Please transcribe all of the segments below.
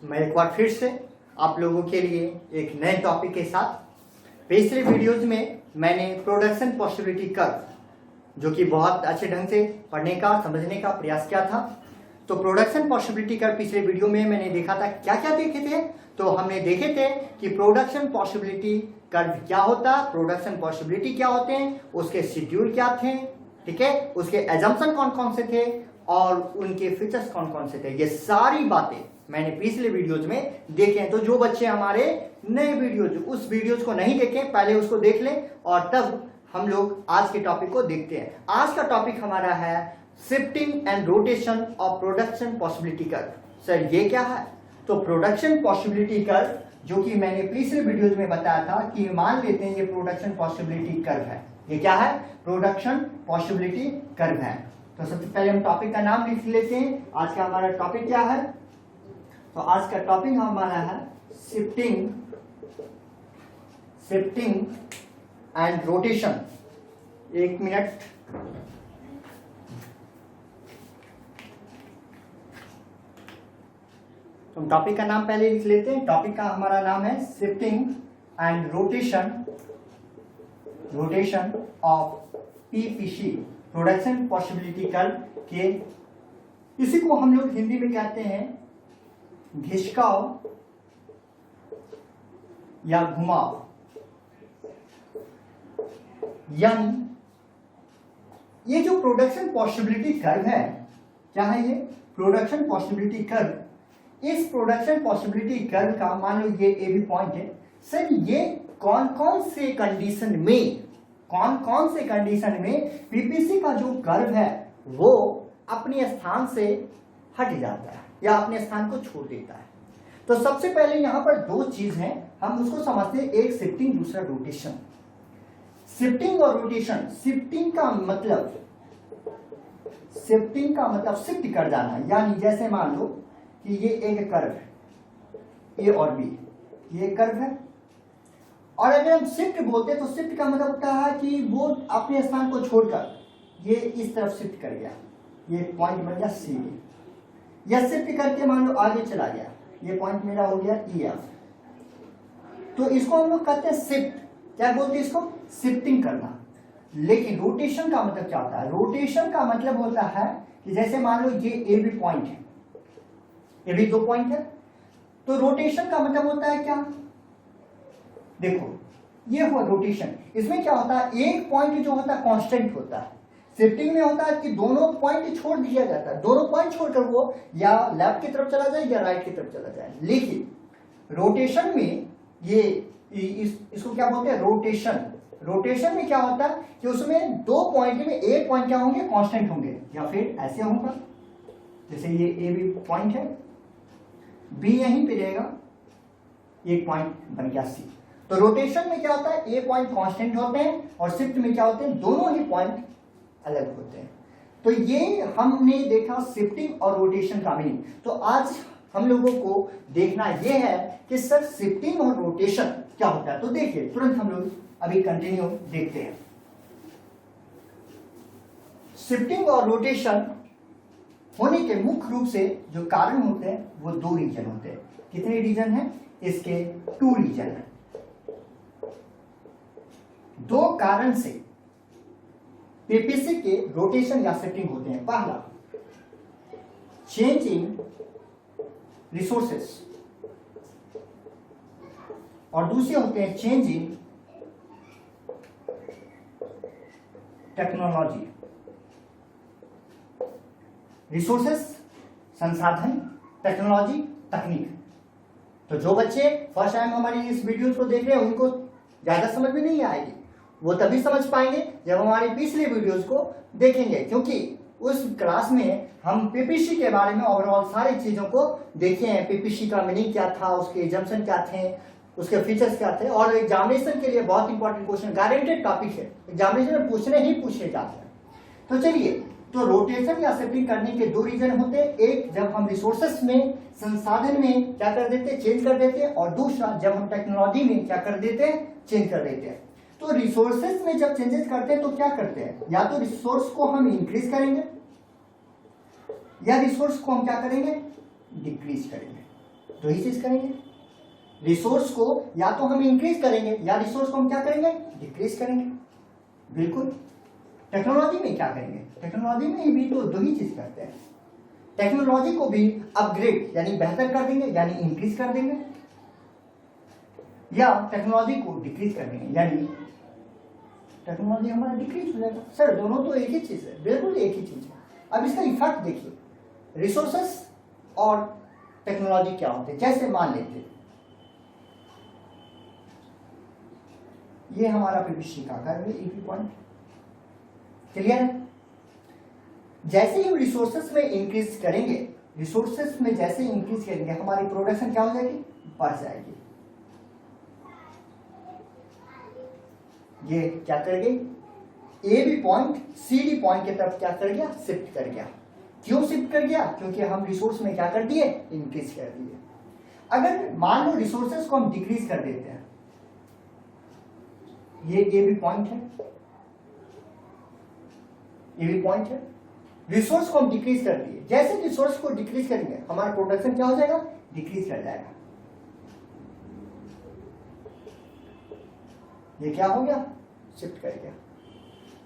मैं एक बार फिर से आप लोगों के लिए एक नए टॉपिक के साथ। पिछले वीडियोज में मैंने प्रोडक्शन पॉसिबिलिटी कर्व जो कि बहुत अच्छे ढंग से पढ़ने का समझने का प्रयास किया था। तो प्रोडक्शन पॉसिबिलिटी कर्व पिछले वीडियो में मैंने देखा था, क्या क्या देखे थे। तो हमने देखे थे कि प्रोडक्शन पॉसिबिलिटी कर्व क्या होता, प्रोडक्शन पॉसिबिलिटी क्या होते हैं, उसके शेड्यूल क्या थे, ठीक है, उसके एजम्पशन कौन कौन से थे और उनके फीचर्स कौन कौन से थे। ये सारी बातें मैंने पिछले वीडियोज में देखे हैं। तो जो बच्चे हमारे नए वीडियोज उस वीडियोज को नहीं देखे पहले उसको देख लें और तब हम लोग आज के टॉपिक को देखते हैं। आज का टॉपिक हमारा है shifting and rotation of production possibility curve. Sir ये क्या है? तो प्रोडक्शन पॉसिबिलिटी कर्व जो कि मैंने पिछले वीडियोज में बताया था कि मान लेते हैं ये प्रोडक्शन पॉसिबिलिटी कर्व है। ये क्या है? प्रोडक्शन पॉसिबिलिटी कर्व है। तो सबसे पहले हम टॉपिक का नाम लिख लेते हैं। आज का हमारा टॉपिक क्या है? तो आज का टॉपिक हमारा है शिफ्टिंग एंड रोटेशन। एक मिनट, तो टॉपिक का नाम पहले लिख लेते हैं। टॉपिक का हमारा नाम है shifting and rotation of PPC, production possibility curve के। इसी को हम लोग हिंदी में कहते हैं घिसकाव या घुमाव। यानी ये जो प्रोडक्शन पॉसिबिलिटी कर्व है, क्या है ये? Production possibility curve. इस प्रोडक्शन पॉसिबिलिटी कर्व का मान लो ये ए बी पॉइंट है। सर ये कौन कौन से कंडीशन में पीपीसी का जो कर्व है वो अपने स्थान से हट जाता है या अपने स्थान को छोड़ देता है। तो सबसे पहले यहां पर दो चीज हैं, हम उसको समझते हैं, एक शिफ्टिंग, दूसरा रोटेशन। शिफ्टिंग और रोटेशन। शिफ्टिंग का मतलब शिफ्ट कर जाना। यानी जैसे मान लो कि ये एक कर्व है, ए और बी, ये कर्व है, और अगर हम शिफ्ट बोलते हैं तो शिफ्ट का मतलब होता है कि वो अपने स्थान को छोड़कर ये इस तरफ शिफ्ट कर गया, ये पॉइंट बन गया सी। या शिफ्ट करके मान लो आगे चला गया, ये पॉइंट मेरा हो गया ई एफ। तो इसको हम लोग कहते हैं शिफ्ट। क्या बोलते हैं इसको? शिफ्टिंग करना। लेकिन रोटेशन का मतलब क्या होता है? रोटेशन का मतलब होता है कि जैसे मान लो ये ए बी पॉइंट है, ये भी दो पॉइंट है, तो रोटेशन का मतलब होता है क्या? देखो ये हुआ रोटेशन। इसमें क्या होता है? एक पॉइंट जो होता है कांस्टेंट होता है। शिफ्टिंग में होता है कि दोनों पॉइंट छोड़ दिया जाता है, दोनों पॉइंट छोड़कर वो या लेफ्ट की तरफ चला जाए या राइट की तरफ चला जाए। लेकिन रोटेशन में ये इसको क्या बोलते हैं? रोटेशन। रोटेशन में क्या होता है कि उसमें दो पॉइंट में एक पॉइंट क्या होंगे? कांस्टेंट होंगे, या फिर ऐसे होगा जैसे ये ए बी पॉइंट है, बी यहीं पे रहेगा, एक पॉइंट बन गया सी। तो रोटेशन में क्या होता है? ए पॉइंट कांस्टेंट होते हैं और शिफ्ट में क्या होते हैं? दोनों ही पॉइंट अलग होते हैं। तो ये हमने देखा शिफ्टिंग और रोटेशन का मीनिंग। तो आज हम लोगों को देखना यह है कि सर शिफ्टिंग और रोटेशन क्या होता है। तो देखिए तुरंत हम लोग अभी कंटिन्यू देखते हैं। शिफ्टिंग और रोटेशन होने के मुख्य रूप से जो कारण होते हैं वो दो रीजन होते हैं। कितने रीजन हैं? इसके 2 रीजन हैं। दो कारण से पीपीसी के रोटेशन या शिफ्टिंग होते हैं। पहला, चेंज इन रिसोर्सेस, और दूसरे होते हैं चेंज इन टेक्नोलॉजी। रिसोर्सेस संसाधन, टेक्नोलॉजी तकनीक। तो जो बच्चे फर्स्ट टाइम हमारी इस वीडियो को देख रहे हैं उनको ज्यादा समझ में नहीं आएगी, वो तभी समझ पाएंगे जब हमारे पिछले वीडियोस को देखेंगे, क्योंकि उस क्लास में हम पीपीसी के बारे में ओवरऑल सारी चीजों को देखे हैं। पीपीसी का मीनिंग क्या था, उसके एजम्पशन क्या थे, उसके फीचर्स क्या थे, और एग्जामिनेशन के लिए बहुत इंपॉर्टेंट क्वेश्चन, गारंटेड टॉपिक है, एग्जामिनेशन में पूछे जाते हैं। तो चलिए, तो रोटेशन या शिफ्टिंग करने के दो रीजन होते हैं। एक, जब हम रिसोर्सेस में, संसाधन में क्या कर देते हैं? चेंज कर देते हैं। और दूसरा, जब हम टेक्नोलॉजी में क्या कर देते हैं? चेंज कर देते हैं। तो रिसोर्सेस में जब चेंजेस करते हैं तो क्या करते हैं? या तो रिसोर्स को हम इंक्रीज करेंगे या रिसोर्स को हम क्या करेंगे? डिक्रीज करेंगे। दो ही चीज करेंगे, रिसोर्स को या तो हम इंक्रीज करेंगे या रिसोर्स को हम क्या करेंगे, डिक्रीज करेंगे। बिल्कुल। टेक्नोलॉजी में क्या करेंगे, टेक्नोलॉजी में भी तो दो ही चीज करते हैं, टेक्नोलॉजी को भी अपग्रेड यानी बेहतर कर देंगे यानी इंक्रीज कर देंगे, या टेक्नोलॉजी को डिक्रीज कर देंगे यानी टेक्नोलॉजी हमारा डिक्रीज हो जाएगा। सर दोनों तो एक ही चीज है, बिल्कुल एक ही चीज है। अब इसका इफेक्ट देखिए, रिसोर्सेस और टेक्नोलॉजी क्या होते हैं। जैसे मान लेते हैं ये हमारा पीपीसी का आकार है, एक पॉइंट क्लियर है। जैसे ही रिसोर्सेस में इंक्रीज करेंगे, रिसोर्सेस में जैसे इंक्रीज करेंगे हमारी प्रोडक्शन क्या हो जाएगी, बढ़ जाएगी। ये क्या कर गई, A B point C D point की तरफ क्या कर गया, शिफ्ट कर गया। क्यों शिफ्ट कर गया, क्योंकि हम रिसोर्स में क्या कर दिए, इंक्रीज कर दिए। अगर मान लो रिसोर्सेस को हम डिक्रीज कर देते हैं, ये ए बी पॉइंट है, ए बी पॉइंट है, रिसोर्स को हम डिक्रीज कर दिए। जैसे रिसोर्स को डिक्रीज करेंगे हमारा प्रोडक्शन क्या हो जाएगा, डिक्रीज कर जाएगा। ये क्या हो गया, शिफ्ट कर गया।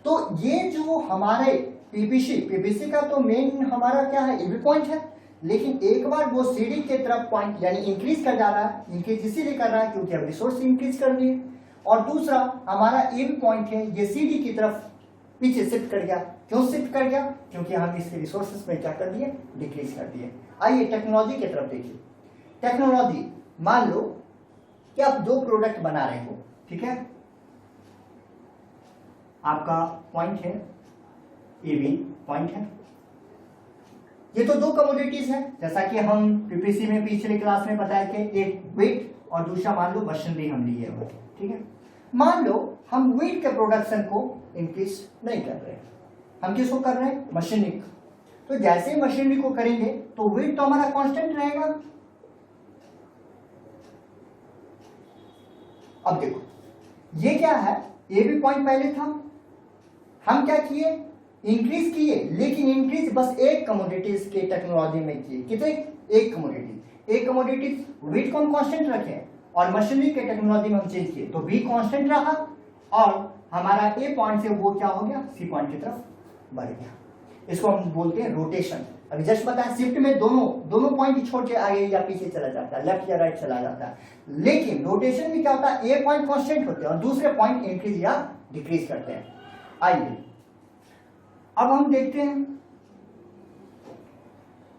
तो ये जो हमारे पीपीसी का तो मेन हमारा क्या है, ए बी पॉइंट है, लेकिन एक बार वो सीडी के तरफ पॉइंट यानी इंक्रीज कर जा रहा है। इंक्रीज इसीलिए कर रहा है क्योंकि अब रिसोर्स इंक्रीज कर दिए। और दूसरा हमारा ए बी पॉइंट है, ये सीडी की तरफ पीछे शिफ्ट कर गया। क्यों शिफ्ट कर गया, क्योंकि हम इसके रिसोर्सेस में क्या कर दिए, डिक्रीज कर दिए। आइए टेक्नोलॉजी की तरफ देखिए। टेक्नोलॉजी, मान लो कि आप दो प्रोडक्ट बना रहे हो, ठीक है, आपका पॉइंट है, ए बी पॉइंट है, ये तो दो कमोडिटीज है। जैसा कि हम पीपीसी में पिछले क्लास में बताया कि एक वेट और दूसरा मान लो मशीनरी हम लिए हुए, ठीक है। मान लो हम वेट के प्रोडक्शन को इंक्रीज नहीं कर रहे हैं, हम किसको कर रहे हैं, मशीनरी को। तो जैसे मशीनरी को करेंगे तो वेट तो हमारा कांस्टेंट रहेगा। अब देखो ये क्या है, ए बी पॉइंट पहले था, हम क्या किए, इंक्रीज किए, लेकिन इंक्रीज बस एक कमोडिटीज के टेक्नोलॉजी में किए। कितने, एक कमोडिटीज वेट को हम कांस्टेंट रखे और मशीनरी के टेक्नोलॉजी में हम चेंज किए तो बी कांस्टेंट रहा और हमारा ए पॉइंट से वो क्या हो गया, सी पॉइंट की तरफ बढ़ गया। इसको हम बोलते हैं रोटेशन। अभी जस्ट बताया शिफ्ट में दोनों पॉइंट छोड़ के आगे या पीछे चला जाता है, लेफ्ट या राइट चला जाता है, लेकिन रोटेशन में क्या होता है, ए पॉइंट कांस्टेंट होते हैं और दूसरे पॉइंट इंक्रीज या डिक्रीज करते हैं। आइए अब हम देखते हैं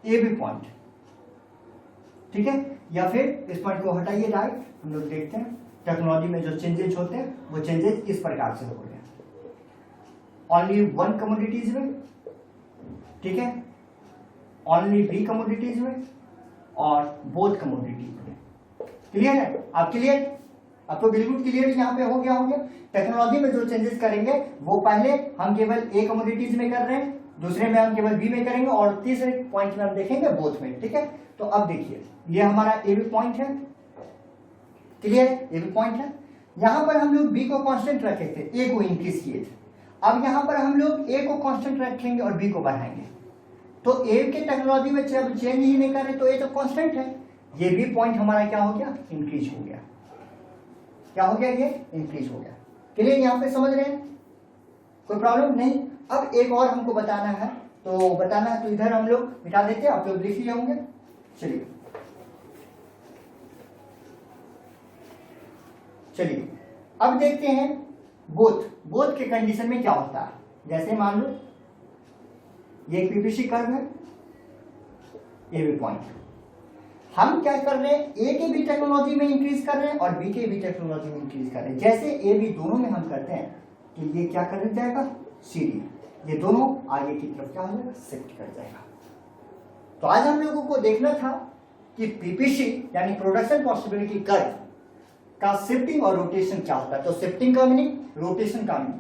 ए बी पॉइंट, ठीक है, या फिर इस पॉइंट को हटाइए राइट, हम लोग देखते हैं टेक्नोलॉजी में जो चेंजेस होते हैं वो चेंजेस इस प्रकार से हो रहे हैं। ओनली वन कमोडिटीज में, ठीक है, ओनली बी कमोडिटीज में और बोथ कमोडिटीज में। क्लियर है, आप क्लियर, आपको बिल्कुल क्लियर यहाँ पे हो गया। टेक्नोलॉजी में जो चेंजेस करेंगे वो पहले हम केवल ए कमोडिटीज में कर रहे हैं, दूसरे में हम केवल बी में करेंगे और तीसरे पॉइंट में हम देखेंगे बोथ में, ठीक है। तो अब देखिए ये हमारा ए बी पॉइंट है, क्लियर है, ए बी पॉइंट है। यहां पर हम लोग बी को कांस्टेंट रखे थे, ए को इंक्रीज किए थे। अब यहां पर हम लोग ए को कांस्टेंट रखेंगे और बी को बढ़ाएंगे। तो ए के टेक्नोलॉजी में चेंज ही नहीं कर रहे तो ए तो कांस्टेंट है, ये बी पॉइंट हमारा क्या हो गया, इंक्रीज हो गया। क्या हो गया, ये इंक्रीज हो गया। क्लियर, यहां पे समझ रहे हैं, कोई प्रॉब्लम नहीं। अब एक और हमको बताना है तो इधर हम लोग मिटा देते हैं, आप लोग लिख लिए होंगे। चलिए अब देखते हैं बोथ के कंडीशन में क्या होता है। जैसे मान लो ये एक पीपीसी कर्व है, ए बी पॉइंट, हम क्या कर रहे हैं, ए के भी टेक्नोलॉजी में इंक्रीज कर रहे हैं और बी के भी टेक्नोलॉजी में इंक्रीज कर रहे हैं। जैसे ए बी दोनों में हम करते हैं तो ये क्या कर जाएगा, सी डी, ये दोनों आगे की तरफ क्या हो जाएगा, शिफ्ट कर जाएगा। तो आज हम लोगों को देखना था कि पीपीसी यानी प्रोडक्शन पॉसिबिलिटी कर्व का शिफ्टिंग और रोटेशन क्या होता है। तो शिफ्टिंग का मीनिंग, रोटेशन का मीनिंग,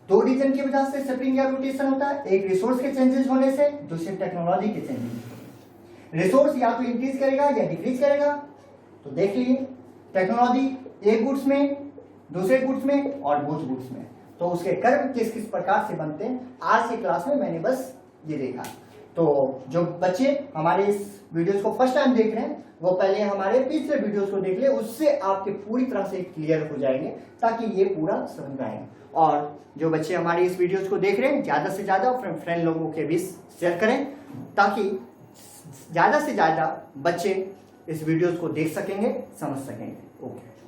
दो रीजन की वजह से शिफ्टिंग या रोटेशन होता है। एक रिसोर्स के चेंजेस होने से, दूसरे टेक्नोलॉजी के चेंजेस। रिसोर्स या तो इंक्रीज करेगा या डिक्रीज करेगा। तो देख लिए टेक्नोलॉजी एक गुड्स में, दूसरे गुड्स में और बोथ गुड्स में, तो उसके कर्व किस किस प्रकार से बनते हैं आज की क्लास में मैंने बस ये देखा। तो जो बच्चे हमारे इस वीडियोस को फर्स्ट टाइम देख रहे हैं वो पहले हमारे पिछले वीडियोस को देख ले, उससे आपके पूरी तरह से क्लियर हो जाएंगे ताकि ये पूरा समझ में आएगा। और जो बच्चे हमारे इस वीडियोस को देख रहे हैं ज्यादा से ज्यादा फ्रेंड लोगों के बीच शेयर करें ताकि ज्यादा से ज्यादा बच्चे इस वीडियोस को देख सकेंगे, समझ सकेंगे। ओके।